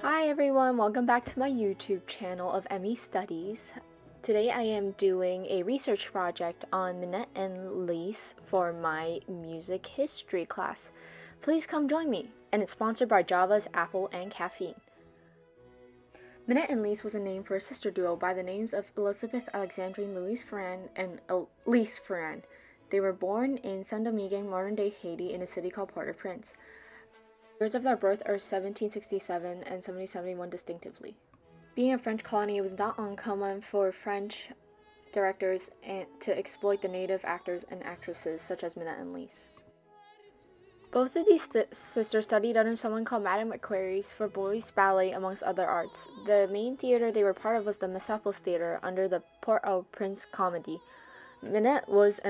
Hi everyone, welcome back to my YouTube channel of ME Studies. Today I am doing a research project on Minette and Lise for my music history class. Please come join me, and it's sponsored by Java's Apple and Caffeine. Minette and Lise was a name for a sister duo by the names of Elizabeth Alexandrine Louise Ferrand and Lise Ferrand. They were born in Saint-Domingue, modern-day Haiti, in a city called Port-au-Prince. Years of their birth are 1767 and 1771 distinctively. Being a French colony, it was not uncommon for French directors to exploit the native actors and actresses such as Minette and Lise. Both of these sisters studied under someone called Madame Aquarius for boys' ballet, amongst other arts. The main theater they were part of was the Messapus Theater under the Port-au-Prince Comedy. Minette was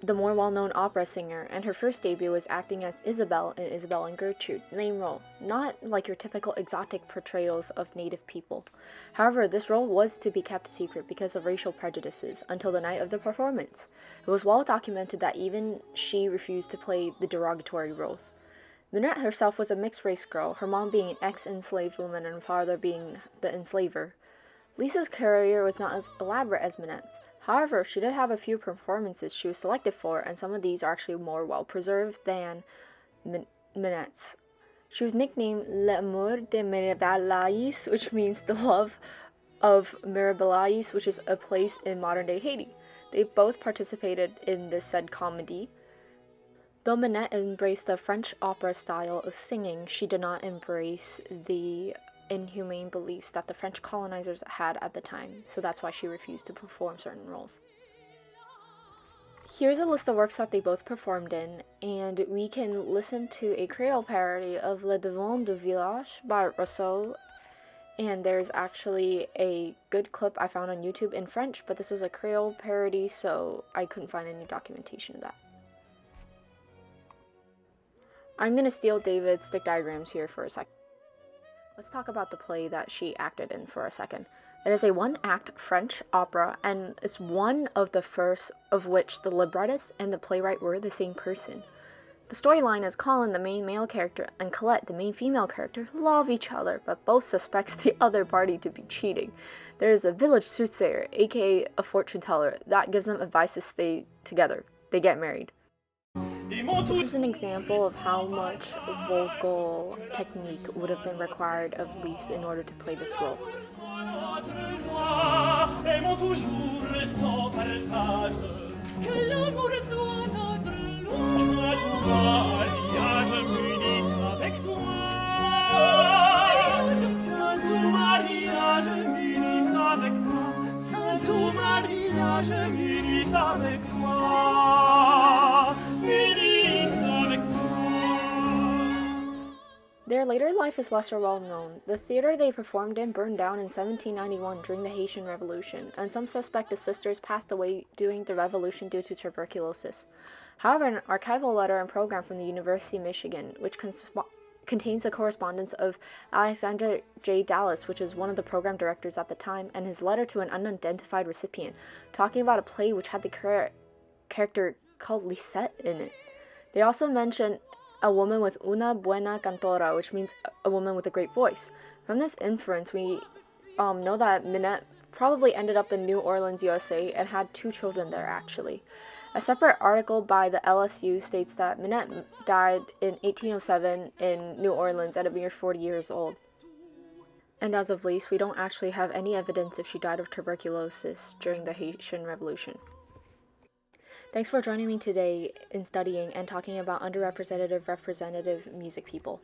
the more well-known opera singer, and her first debut was acting as Isabelle in Isabelle and Gertrude, main role, not like your typical exotic portrayals of native people. However, this role was to be kept secret because of racial prejudices until the night of the performance. It was well documented that even she refused to play the derogatory roles. Minette herself was a mixed-race girl, her mom being an ex-enslaved woman and father being the enslaver. Lisa's career was not as elaborate as Minette's. However, she did have a few performances she was selected for, and some of these are actually more well-preserved than Minette's. She was nicknamed L'Amour de Mirabelais, which means the love of Mirabelais, which is a place in modern-day Haiti. They both participated in this said comedy. Though Minette embraced the French opera style of singing, she did not embrace the inhumane beliefs that the French colonizers had at the time, so that's why she refused to perform certain roles. Here's a list of works that they both performed in, and we can listen to a Creole parody of Le Devant du Village by Rousseau, and there's actually a good clip I found on YouTube in French, but this was a Creole parody, so I couldn't find any documentation of that. I'm going to steal David's stick diagrams here for a second. Let's talk about the play that she acted in for a second. It is a one-act French opera, and it's one of the first of which the librettist and the playwright were the same person. The storyline is Colin, the main male character, and Colette, the main female character, love each other, but both suspects the other party to be cheating. There is a village soothsayer, aka a fortune teller, that gives them advice to stay together. They get married. This is an example of how much vocal technique would have been required of Lise in order to play this role. Their later life is lesser well known. The theater they performed in burned down in 1791 during the Haitian Revolution, and some suspect the sisters passed away during the revolution due to tuberculosis. However, an archival letter and program from the University of Michigan, which contains the correspondence of Alexander J. Dallas, which is one of the program directors at the time, and his letter to an unidentified recipient, talking about a play which had the character called Lisette in it. They also mention a woman with una buena cantora, which means a woman with a great voice. From this inference, we know that Minette probably ended up in New Orleans, USA, and had 2 children there, actually. A separate article by the LSU states that Minette died in 1807 in New Orleans at a mere 40 years old. And as of Lise, we don't actually have any evidence if she died of tuberculosis during the Haitian Revolution. Thanks for joining me today in studying and talking about underrepresented representative music people.